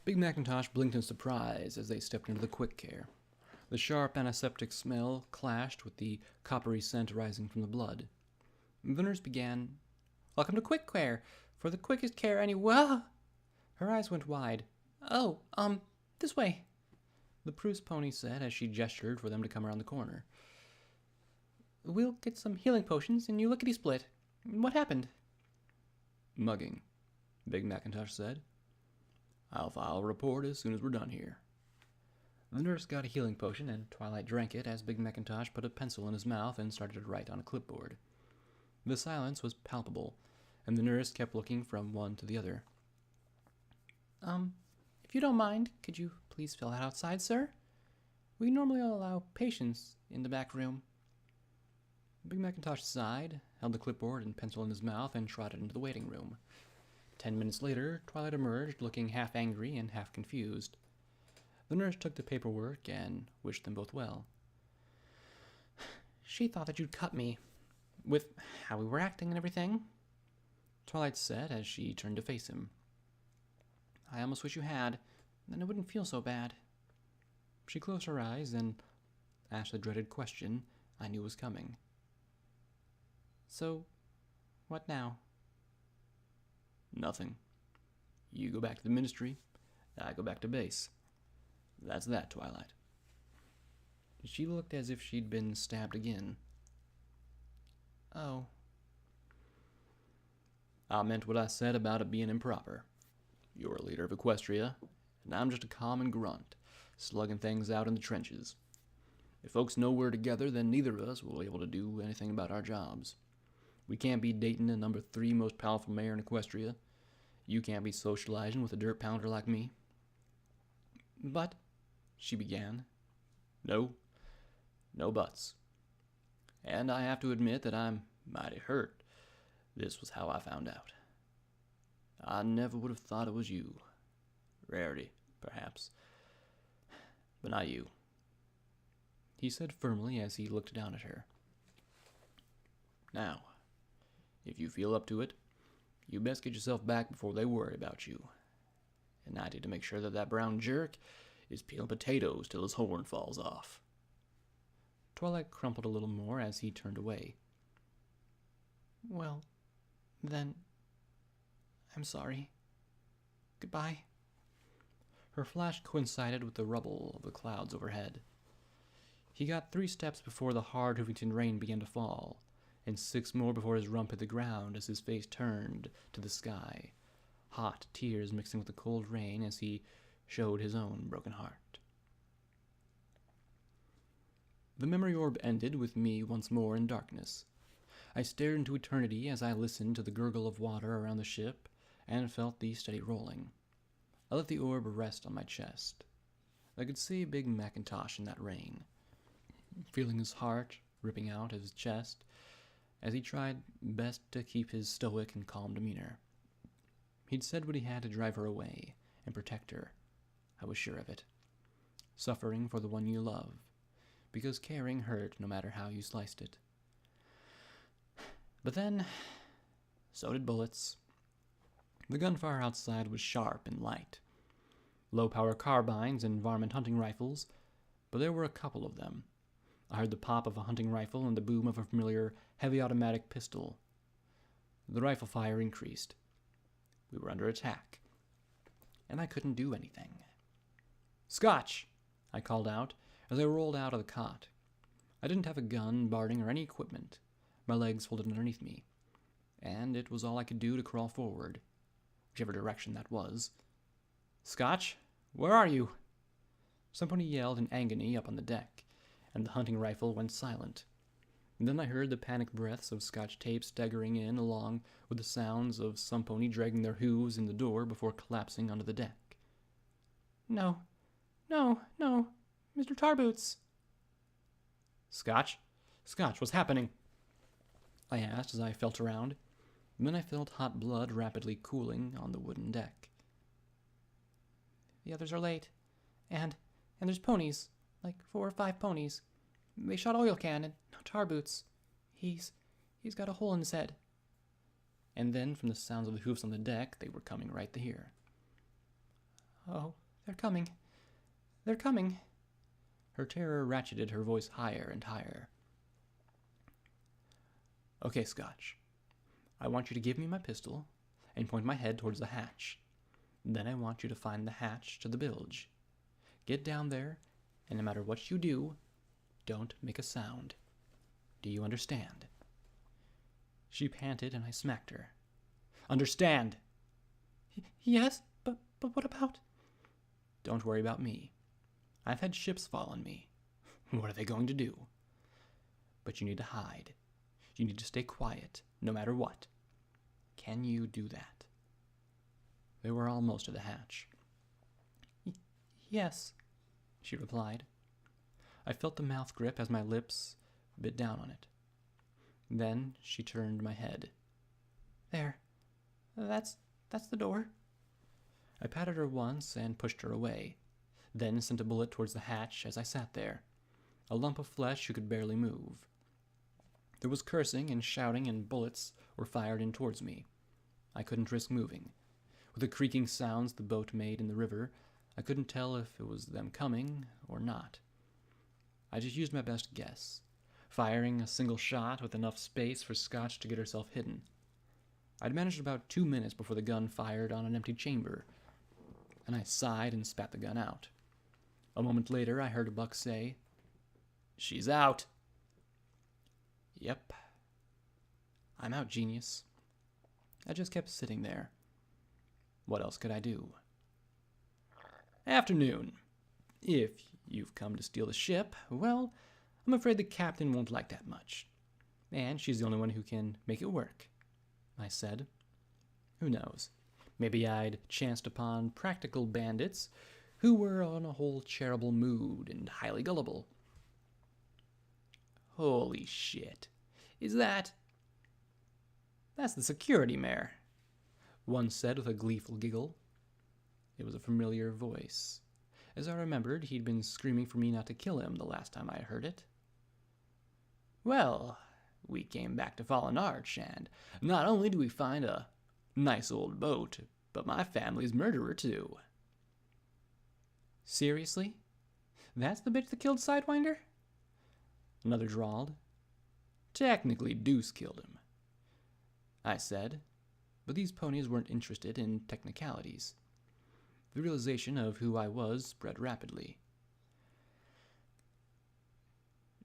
Big Macintosh blinked in surprise as they stepped into the quick care. The sharp antiseptic smell clashed with the coppery scent rising from the blood. The nurse began, "Welcome to quick care, for the quickest care anywhere." Her eyes went wide. "Oh, this way," the Prue's pony said as she gestured for them to come around the corner. "We'll get some healing potions and you lickety-split. What happened?" "Mugging," Big Macintosh said. "I'll file a report as soon as we're done here." The nurse got a healing potion, and Twilight drank it as Big Macintosh put a pencil in his mouth and started to write on a clipboard. The silence was palpable, and the nurse kept looking from one to the other. If you don't mind, could you please fill that outside, sir? We normally allow patients in the back room." Big Macintosh sighed, held the clipboard and pencil in his mouth, and trotted into the waiting room. 10 minutes later, Twilight emerged, looking half angry and half confused. The nurse took the paperwork and wished them both well. "She thought that you'd cut me, with how we were acting and everything," Twilight said as she turned to face him. "I almost wish you had, then it wouldn't feel so bad." She closed her eyes and asked the dreaded question I knew was coming. "So, what now?" "Nothing. You go back to the ministry, I go back to base. That's that, Twilight." She looked as if she'd been stabbed again. "Oh." "I meant what I said about it being improper. You're a leader of Equestria, and I'm just a common grunt, slugging things out in the trenches. If folks know we're together, then neither of us will be able to do anything about our jobs. We can't be dating the number 3 most powerful mayor in Equestria. You can't be socializing with a dirt pounder like me." "But," she began. No buts. And I have to admit that I'm mighty hurt. This was how I found out. I never would have thought it was you. Rarity, perhaps, but not you," he said firmly as he looked down at her. "Now, if you feel up to it, you best get yourself back before they worry about you. And I need to make sure that that brown jerk is peeling potatoes till his horn falls off." Twilight crumpled a little more as he turned away. "Well, then, I'm sorry. Goodbye." Her flash coincided with the rubble of the clouds overhead. He got 3 steps before the hard Hoovington rain began to fall, and 6 more before his rump hit the ground as his face turned to the sky, hot tears mixing with the cold rain as he showed his own broken heart. The memory orb ended with me once more in darkness. I stared into eternity as I listened to the gurgle of water around the ship and felt the steady rolling. I let the orb rest on my chest. I could see Big Macintosh in that rain, feeling his heart ripping out of his chest as he tried best to keep his stoic and calm demeanor. He'd said what he had to drive her away and protect her. I was sure of it. Suffering for the one you love, because caring hurt no matter how you sliced it. But then, so did bullets. The gunfire outside was sharp and light. Low-power carbines and varmint hunting rifles, but there were a couple of them. I heard the pop of a hunting rifle and the boom of a familiar heavy automatic pistol. The rifle fire increased. We were under attack, and I couldn't do anything. "Scotch!" I called out as I rolled out of the cot. I didn't have a gun, barding, or any equipment. My legs folded underneath me, and it was all I could do to crawl forward, whichever direction that was. "Scotch, where are you?" Somebody yelled in agony up on the deck, and the hunting rifle went silent. And then I heard the panicked breaths of Scotch tape staggering in, along with the sounds of some pony dragging their hooves in the door before collapsing onto the deck. No, Mr. Tarboots." Scotch, what's happening?" I asked as I felt around. And then I felt hot blood rapidly cooling on the wooden deck. "The others are late, and there's ponies, like 4 or 5 ponies. They shot Oil Can, and now Tarboots. He's got a hole in his head." And then, from the sounds of the hoofs on the deck, they were coming right here. Oh, they're coming. They're coming. Her terror ratcheted her voice higher and higher. Okay, Scotch. I want you to give me my pistol and point my head towards the hatch. Then I want you to find the hatch to the bilge. Get down there, and no matter what you do, don't make a sound. Do you understand? She panted, and I smacked her. Understand! Yes, but what about? Don't worry about me. I've had ships fall on me. What are they going to do? But you need to hide. You need to stay quiet, no matter what. Can you do that? They were almost to the hatch. Yes, she replied. I felt the mouth grip as my lips bit down on it. Then she turned my head. There. That's the door. I patted her once and pushed her away, then sent a bullet towards the hatch as I sat there, a lump of flesh who could barely move. There was cursing and shouting, and bullets were fired in towards me. I couldn't risk moving. With the creaking sounds the boat made in the river, I couldn't tell if it was them coming or not. I just used my best guess, firing a single shot with enough space for Scotch to get herself hidden. I'd managed about 2 minutes before the gun fired on an empty chamber, and I sighed and spat the gun out. A moment later, I heard Buck say, "She's out." Yep. I'm out, genius. I just kept sitting there. What else could I do? Afternoon. If you've come to steal the ship, well, I'm afraid the captain won't like that much. And she's the only one who can make it work, I said. Who knows? Maybe I'd chanced upon practical bandits who were on a whole charitable mood and highly gullible. Holy shit. Is that... That's the security mare, one said with a gleeful giggle. It was a familiar voice. As I remembered, he'd been screaming for me not to kill him the last time I heard it. Well, we came back to Fallen Arch, and not only do we find a nice old boat, but my family's murderer, too. Seriously? That's the bitch that killed Sidewinder? Another drawled. Technically, Deuce killed him, I said, but these ponies weren't interested in technicalities. The realization of who I was spread rapidly.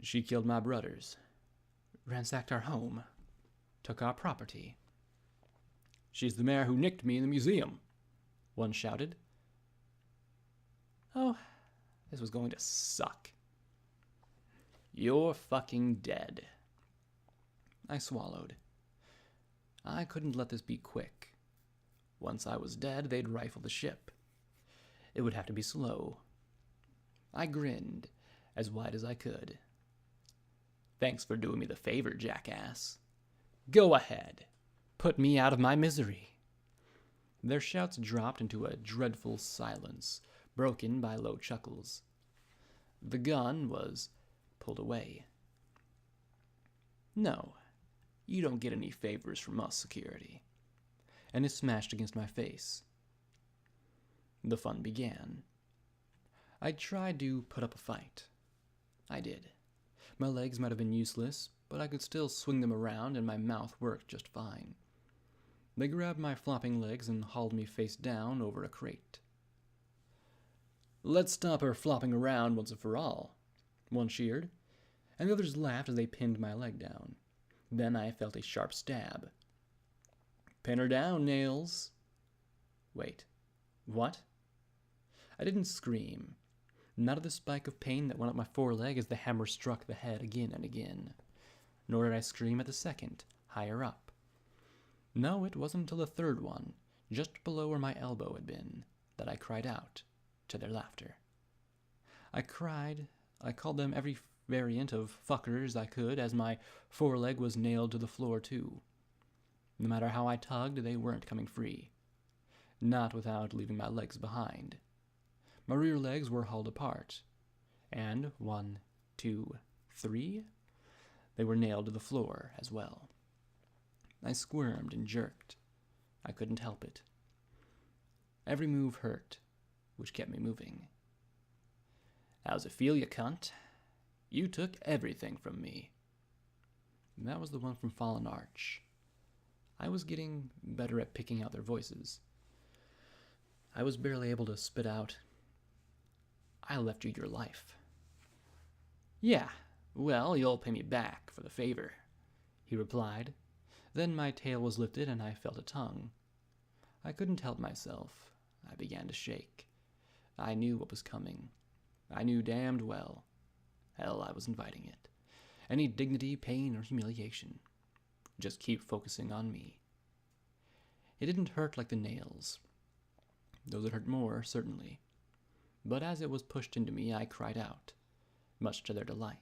She killed my brothers, ransacked our home, took our property. She's the mare who nicked me in the museum, one shouted. Oh, this was going to suck. You're fucking dead. I swallowed. I couldn't let this be quick. Once I was dead, they'd rifle the ship. It would have to be slow. I grinned, as wide as I could. Thanks for doing me the favor, jackass. Go ahead. Put me out of my misery. Their shouts dropped into a dreadful silence, broken by low chuckles. The gun was pulled away. No, you don't get any favors from us, security. And it smashed against my face. The fun began. I tried to put up a fight. I did. My legs might have been useless, but I could still swing them around, and my mouth worked just fine. They grabbed my flopping legs and hauled me face down over a crate. Let's stop her flopping around once and for all, one cheered, and the others laughed as they pinned my leg down. Then I felt a sharp stab. Pin her down, Nails. Wait, what? I didn't scream, not at the spike of pain that went up my foreleg as the hammer struck the head again and again. Nor did I scream at the second, higher up. No, it wasn't until the third one, just below where my elbow had been, that I cried out, to their laughter. I called them every variant of fuckers I could as my foreleg was nailed to the floor too. No matter how I tugged, they weren't coming free. Not without leaving my legs behind. My rear legs were hauled apart, and 1, 2, 3, they were nailed to the floor as well. I squirmed and jerked. I couldn't help it. Every move hurt, which kept me moving. How's it feel, you cunt? You took everything from me. And that was the one from Fallen Arch. I was getting better at picking out their voices. I was barely able to spit out, I left you your life. Yeah, well, you'll pay me back for the favor, he replied. Then my tail was lifted and I felt a tongue. I couldn't help myself. I began to shake. I knew what was coming. I knew damned well. Hell, I was inviting it. Any dignity, pain, or humiliation. Just keep focusing on me. It didn't hurt like the nails. Those that hurt more, certainly. But as it was pushed into me, I cried out, much to their delight.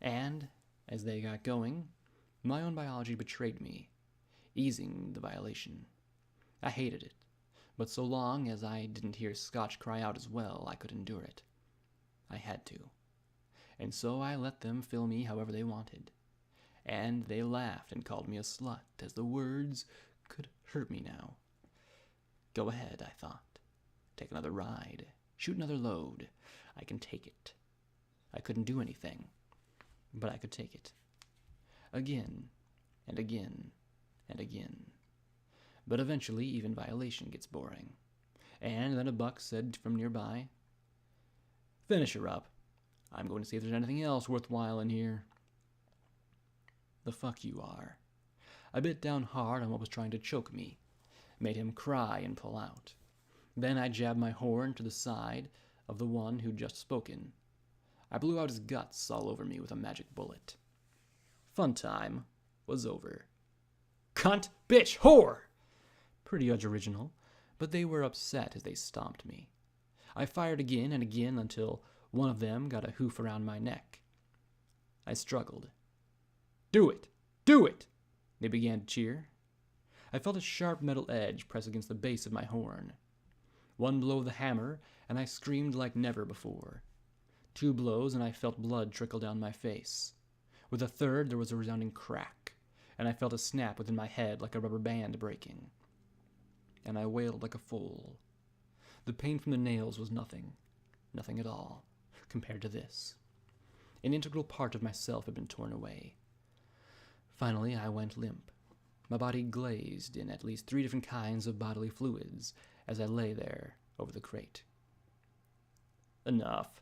And, as they got going, my own biology betrayed me, easing the violation. I hated it, but so long as I didn't hear Scotch cry out as well, I could endure it. I had to. And so I let them fill me however they wanted. And they laughed and called me a slut, as the words could hurt me now. Go ahead, I thought. Take another ride. Shoot another load. I can take it. I couldn't do anything, but I could take it. Again, and again, and again. But eventually, even violation gets boring. And then a buck said from nearby, "Finish her up. I'm going to see if there's anything else worthwhile in here." The fuck you are. I bit down hard on what was trying to choke me, made him cry and pull out. Then I jabbed my horn to the side of the one who'd just spoken. I blew out his guts all over me with a magic bullet. Fun time was over. Cunt, bitch, whore! Pretty original, but they were upset as they stomped me. I fired again and again until one of them got a hoof around my neck. I struggled. Do it! Do it! They began to cheer. I felt a sharp metal edge press against the base of my horn. One blow of the hammer, and I screamed like never before. 2 blows, and I felt blood trickle down my face. With a third, there was a resounding crack, and I felt a snap within my head like a rubber band breaking. And I wailed like a fool. The pain from the nails was nothing at all, compared to this. An integral part of myself had been torn away. Finally, I went limp. My body glazed in at least 3 different kinds of bodily fluids as I lay there over the crate. Enough.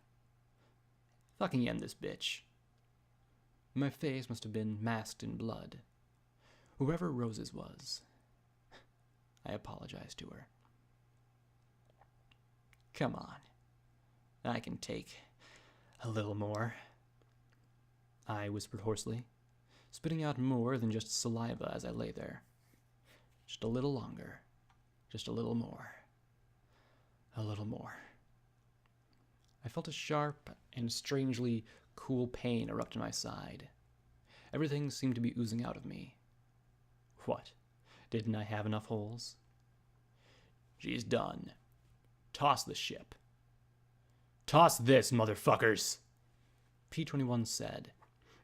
Fucking end this bitch. My face must have been masked in blood. Whoever Roses was, I apologized to her. Come on. I can take a little more, I whispered hoarsely, spitting out more than just saliva as I lay there. Just a little longer. Just a little more. A little more. I felt a sharp and strangely cool pain erupt in my side. Everything seemed to be oozing out of me. What? Didn't I have enough holes? She's done. Toss the ship. Toss this, motherfuckers! P-21 said.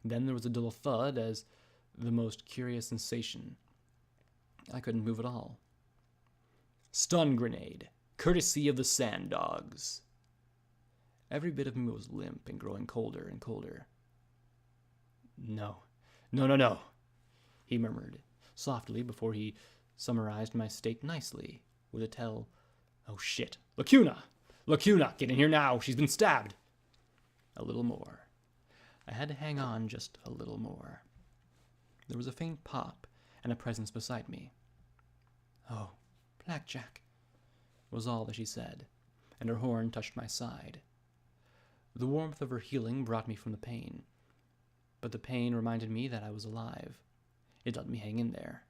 Then there was a dull thud as the most curious sensation. I couldn't move at all. Stun grenade, courtesy of the sand dogs. Every bit of me was limp and growing colder and colder. No, he murmured softly before he summarized my state nicely with a tell, "Oh shit, Lacuna, get in here now, she's been stabbed." A little more. I had to hang on just a little more. There was a faint pop and a presence beside me. "Oh, Blackjack," was all that she said, and her horn touched my side. The warmth of her healing brought me from the pain, but the pain reminded me that I was alive. It let me hang in there.